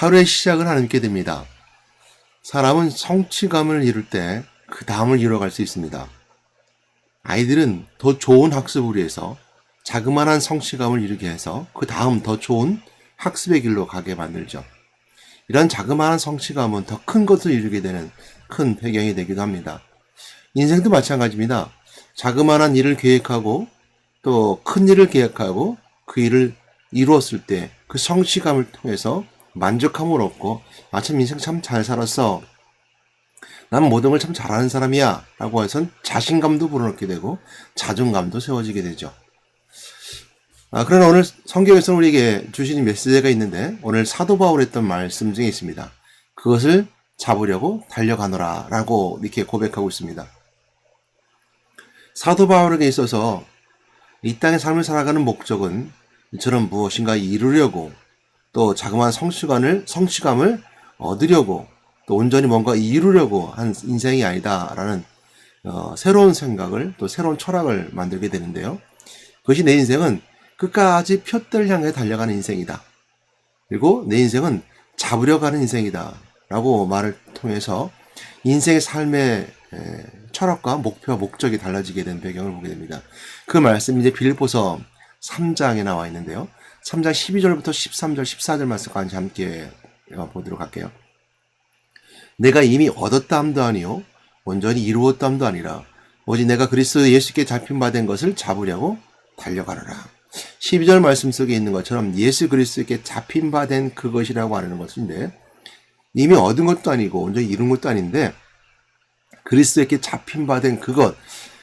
하루의 시작을 하나님께 됩니다. 사람은 성취감을 이룰 때 그 다음을 이뤄갈 수 있습니다. 아이들은 더 좋은 학습을 위해서 자그마한 성취감을 이루게 해서 그 다음 더 좋은 학습의 길로 가게 만들죠. 이런 자그마한 성취감은 더 큰 것을 이루게 되는 큰 배경이 되기도 합니다. 인생도 마찬가지입니다. 자그마한 일을 계획하고 또 큰 일을 계획하고 그 일을 이루었을 때 그 성취감을 통해서 만족함을 얻고 참 인생 참 잘 살았어. 난 모든 걸 참 잘하는 사람이야 라고 해서 자신감도 불어넣게 되고 자존감도 세워지게 되죠. 그러나 오늘 성경에서 우리에게 주시는 메시지가 있는데 오늘 사도 바울이 했던 말씀 중에 있습니다. 그것을 잡으려고 달려가노라 라고 이렇게 고백하고 있습니다. 사도 바울에게 있어서 이 땅의 삶을 살아가는 목적은 이처럼 무엇인가 이루려고 또 자그마한 성취감을 얻으려고 또 온전히 뭔가 이루려고 한 인생이 아니다라는 새로운 생각을 또 새로운 철학을 만들게 되는데요. 그것이 내 인생은 끝까지 표대를 향해 달려가는 인생이다. 그리고 내 인생은 잡으려고 하는 인생이다. 라고 말을 통해서 인생의 삶의 철학과 목표와 목적이 달라지게 된 배경을 보게 됩니다. 그 말씀이 이제 빌립보서 3장에 나와 있는데요. 3장 12절부터 13절, 14절 말씀까지 함께 보도록 할게요. 내가 이미 얻었다 함도 아니요 온전히 이루었다 함도 아니라 오직 내가 그리스도 예수께 잡힌 바 된 것을 잡으려고 달려가노라. 12절 말씀 속에 있는 것처럼 예수 그리스도께 잡힌 바 된 그것이라고 하는 것인데 이미 얻은 것도 아니고 온전히 이룬 것도 아닌데 그리스도께 잡힌 바 된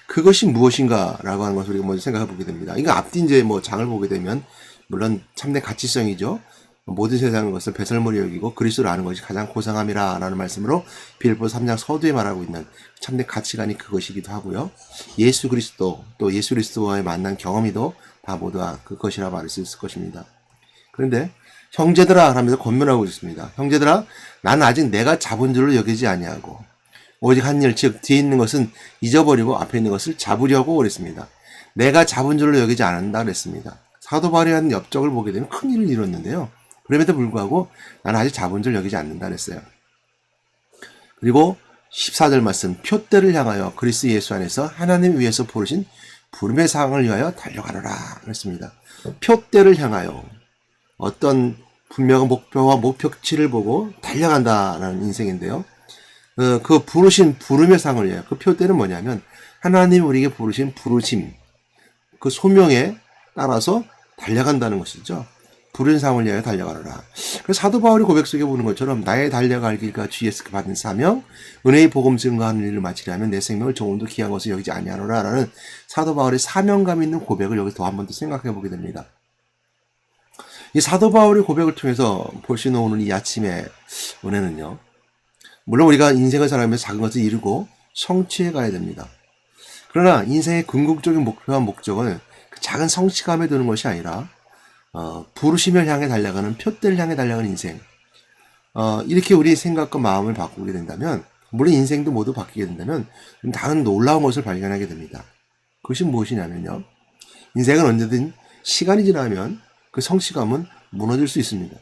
그것이 무엇인가라고 하는 것을 우리가 먼저 생각해 보게 됩니다. 이거 앞뒤 이제 장을 보게 되면 물론 참된 가치성이죠. 모든 세상의 것을 배설물이 여기고 그리스도를 아는 것이 가장 고상함이라 라는 말씀으로 빌립보서 3장 서두에 말하고 있는 참된 가치관이 그것이기도 하고요. 예수 그리스도 또 예수 그리스도와의 만난 경험이도 다 모두 그것이라 말할 수 있을 것입니다. 그런데 형제들아 하면서 권면하고 있습니다. 형제들아 나는 아직 내가 잡은 줄로 여기지 아니하고 오직 한 일 즉 뒤에 있는 것은 잊어버리고 앞에 있는 것을 잡으려고 그랬습니다. 내가 잡은 줄로 여기지 않는다 그랬습니다. 사도 바울이 하는 업적을 보게 되면 큰 일을 이뤘는데요. 그럼에도 불구하고 나는 아직 잡은 줄 여기지 않는다 그랬어요. 그리고 14절 말씀 표대를 향하여 그리스도 예수 안에서 하나님 위에서 부르신 부름의 상을 위하여 달려가노라 그랬습니다. 표대를 향하여 어떤 분명한 목표와 목표치를 보고 달려간다라는 인생인데요. 그 부르신 부름의 상을 위하여 그 표대는 뭐냐면 하나님이 우리에게 부르신 부르심 그 소명에 따라서 달려간다는 것이죠. 부른 상을 위하여 달려가노라. 그래서 사도 바울이 고백 속에 보는 것처럼 나의 달려갈 길과 주 예수께 받은 사명 은혜의 복음 증거하는 일을 마치려면 내 생명을 조금도 귀한 것을 여기지 아니하노라 라는 사도 바울의 사명감 있는 고백을 여기서 더 한 번 더 생각해 보게 됩니다. 이 사도 바울의 고백을 통해서 볼 수 있는 오늘 이 아침의 은혜는요. 물론 우리가 인생을 살아가면서 작은 것을 이루고 성취해 가야 됩니다. 그러나 인생의 궁극적인 목표와 목적은 그 작은 성취감에 두는 것이 아니라 부르심을 향해 달려가는 표대를 향해 달려가는 인생. 이렇게 우리의 생각과 마음을 바꾸게 된다면 물론 인생도 모두 바뀌게 된다면 다른 놀라운 것을 발견하게 됩니다. 그것이 무엇이냐면요. 인생은 언제든 시간이 지나면 그 성취감은 무너질 수 있습니다.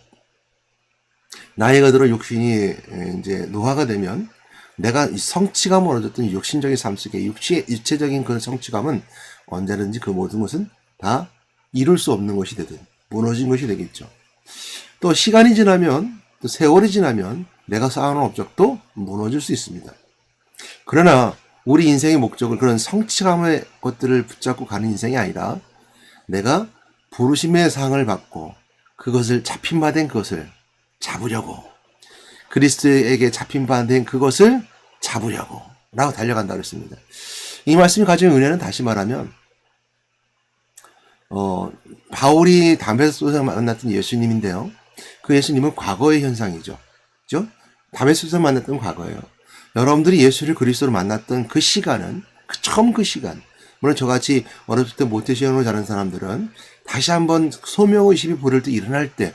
나이가 들어 욕심이 이제 노화가 되면 내가 성취감을 얻었던 육신적인 삶 속에 육체적인 그 성취감은 언제든지 그 모든 것은 다 이룰 수 없는 것이 되든 무너진 것이 되겠죠. 또 시간이 지나면 또 세월이 지나면 내가 쌓아놓은 업적도 무너질 수 있습니다. 그러나 우리 인생의 목적은 그런 성취감의 것들을 붙잡고 가는 인생이 아니라 내가 부르심의 상을 받고 그것을 잡힌 바 된 그것을 잡으려고 그리스도에게 잡힌 바 된 그것을 잡으려고 라고 달려간다고 했습니다. 이 말씀이 가진 은혜는 다시 말하면 바울이 다메섹에서 만났던 예수님인데요. 그 예수님은 과거의 현상이죠. 그죠? 다메섹에서 만났던 과거예요. 여러분들이 예수를 그리스도로 만났던 그 시간은 처음 그 시간. 물론 저같이 어렸을 때 모태신앙으로 자란 사람들은 다시 한번 소명의식이 부를 때 일어날 때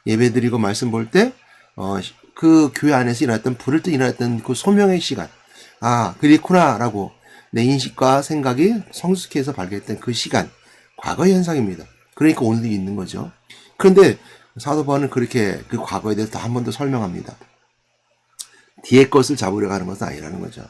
예배드리고 말씀 볼 때 그 교회 안에서 일어났던 부를 때 일어났던 그 소명의 시간. 그렇구나 라고 내 인식과 생각이 성숙해서 발견했던 그 시간. 과거의 현상입니다. 그러니까 오늘도 있는 거죠. 그런데 사도 바울은 그렇게 그 과거에 대해서 한 번 더 설명합니다. 뒤에 것을 잡으려고 하는 것은 아니라는 거죠.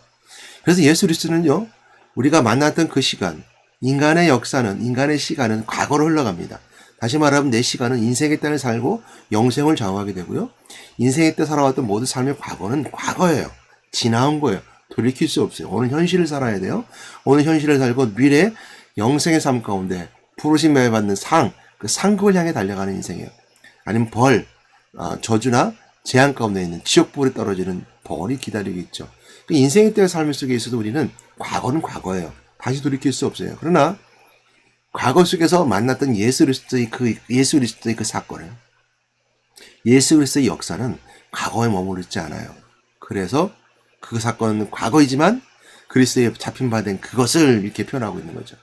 그래서 예수 그리스도는요, 우리가 만났던 그 시간, 인간의 역사는, 인간의 시간은 과거로 흘러갑니다. 다시 말하면 내 시간은 인생의 때를 살고 영생을 좌우하게 되고요. 인생의 때 살아왔던 모든 삶의 과거는 과거예요. 지나온 거예요. 돌이킬 수 없어요. 오늘 현실을 살아야 돼요. 오늘 현실을 살고 미래 영생의 삶 가운데 부르심에 받는 상, 그 상급을 향해 달려가는 인생이에요. 아니면 벌, 저주나 재앙 가운데 있는 지옥불에 떨어지는 벌이 기다리고 있죠. 그 인생의 때의 삶 속에 있어도 우리는 과거는 과거예요. 다시 돌이킬 수 없어요. 그러나 과거 속에서 만났던 예수 그리스도의 그 사건을, 예수 그리스도의 역사는 과거에 머무르 있지 않아요. 그래서 그 사건은 과거이지만 그리스도에 잡힌 바 된 그것을 이렇게 표현하고 있는 거죠.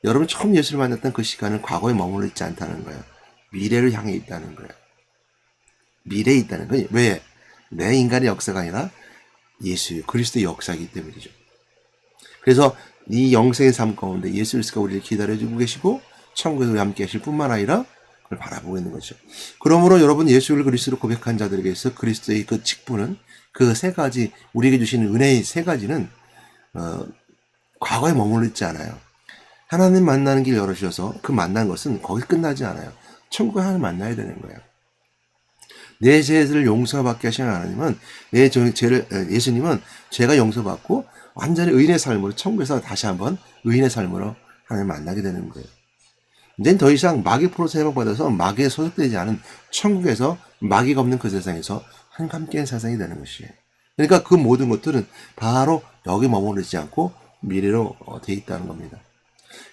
여러분 처음 예수를 만났던 그 시간은 과거에 머무르 있지 않다는 거예요. 미래를 향해 있다는 거예요. 미래에 있다는 거예요. 왜? 내 인간의 역사가 아니라 예수 그리스도의 역사이기 때문이죠. 그래서 이 영생의 삶 가운데 예수 그리스도가 우리를 기다려주고 계시고 천국에서 우리 함께 하실 뿐만 아니라 그걸 바라보고 있는 거죠. 그러므로 여러분 예수를 그리스도로 고백한 자들에게서 그리스도의 그 직분은 그 세 가지, 우리에게 주시는 은혜의 세 가지는 과거에 머물러 있지 않아요. 하나님 만나는 길 열어주셔서 그 만난 것은 거기 끝나지 않아요. 천국에 하나님 만나야 되는 거예요. 내 죄를 용서받게 하시는 하나님은 예수님은 죄가 용서받고 완전히 의인의 삶으로 천국에서 다시 한번 의인의 삶으로 하나님 만나게 되는 거예요. 이제는 더 이상 마귀 포로서 해방받아서 마귀에 소속되지 않은 천국에서 마귀가 없는 그 세상에서 하나님과 함께한 세상이 되는 것이에요. 그러니까 그 모든 것들은 바로 여기 머무르지 않고 미래로 돼 있다는 겁니다.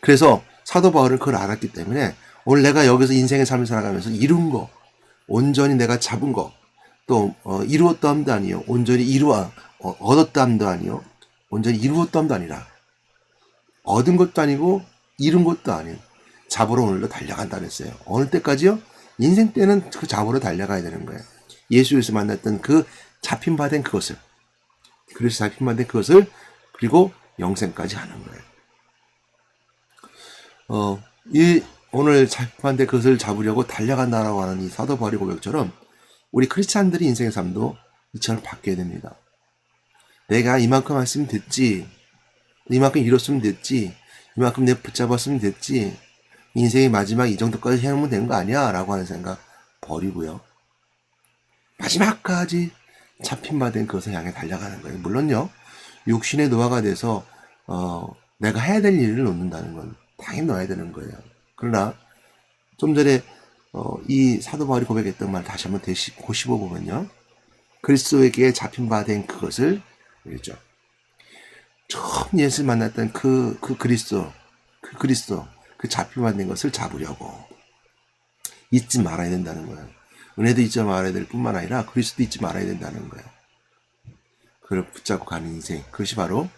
그래서 사도 바울은 그걸 알았기 때문에 오늘 내가 여기서 인생의 삶을 살아가면서 이룬 거, 온전히 내가 잡은 거, 또 이루었다 함도 아니요, 온전히 얻었다 함도 아니요, 온전히 이루었다 함도 아니라 얻은 것도 아니고 이룬 것도 아닌 잡으러 오늘도 달려간다 그랬어요. 어느 때까지요? 인생 때는 그 잡으러 달려가야 되는 거예요. 예수에서 만났던 그 잡힌 바 된 그것을, 그래서 잡힌 바 된 그것을, 그리고 영생까지 하는 거예요. 오늘 잡힌 바 된 그것을 잡으려고 달려간다라고 하는 이 사도 바울의 고백처럼 우리 크리스찬들의 인생의 삶도 이처럼 바뀌어야 됩니다. 내가 이만큼 했으면 됐지, 이만큼 이뤘으면 됐지, 이만큼 내가 붙잡았으면 됐지, 인생의 마지막 이 정도까지 해놓으면 되는 거 아니야 라고 하는 생각 버리고요. 마지막까지 잡힌 바 된 그것을 향해 달려가는 거예요. 물론요, 육신의 노화가 돼서 내가 해야 될 일을 놓는다는 건 당연히 넣어야 되는 거예요. 그러나 좀 전에 이 사도 바울이 고백했던 말 다시 한번 고씹어 보면요, 그리스도에게 잡힌 바 된 그것을, 그렇죠, 처음 예수 만났던 그 그리스도, 그 잡힌 바 된 것을 잡으려고 잊지 말아야 된다는 거예요. 은혜도 잊지 말아야 될 뿐만 아니라 그리스도 잊지 말아야 된다는 거예요. 그걸 붙잡고 가는 인생, 그것이 바로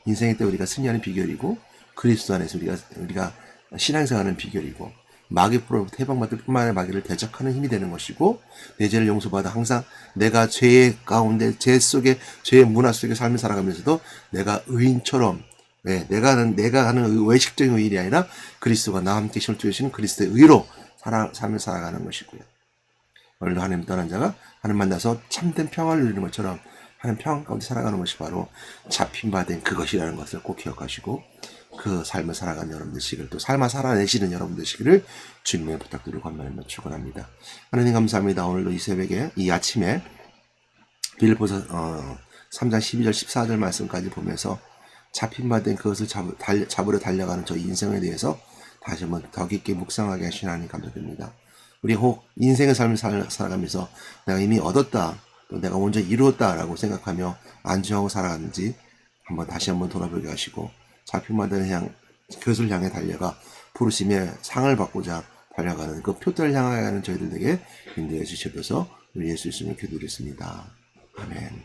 인생의 때 우리가 승리하는 비결이고 그리스도 안에서 우리가 신앙생활하는 비결이고 마귀로부터 해방받을 뿐만 아니라 마귀를 대적하는 힘이 되는 것이고, 내 죄를 용서받아 항상 내가 죄의 가운데, 죄의 문화 속에 삶을 살아가면서도 내가 의인처럼, 내가 하는 외식적인 의인이 아니라 그리스도가 나와 함께 실제하시는 그리스도의 의로 삶을 살아가는 것이고요. 오늘도 하나님 떠난 자가 하나님 만나서 참된 평화를 누리는 것처럼 하나님 평화 가운데 살아가는 것이 바로 잡힌 바 된 그것이라는 것을 꼭 기억하시고, 그 삶을 살아가는 여러분 되시기를, 또 삶을 살아내시는 여러분 되시기를 주님의 부탁드리고 간절히 축원합니다. 하나님 감사합니다. 오늘도 이 새벽에, 이 아침에 빌립보서 3장 12절 14절 말씀까지 보면서 잡힌 바 된 그것을 잡으러 달려가는 저희 인생에 대해서 다시 한번 더 깊게 묵상하게 하시는 하나님 감사드립니다. 우리 혹 인생의 삶을 살아가면서 내가 이미 얻었다, 또 내가 먼저 이루었다라고 생각하며 안주하고 살아가는지 다시 한번 돌아보게 하시고, 잡힌 바 된 그것을 향해 달려가 부르심의 상을 받고자 달려가는 그 표대를 향하여 가는 저희들에게 인도해 주시옵소서. 우리 예수 이름으로 기도드렸습니다. 아멘.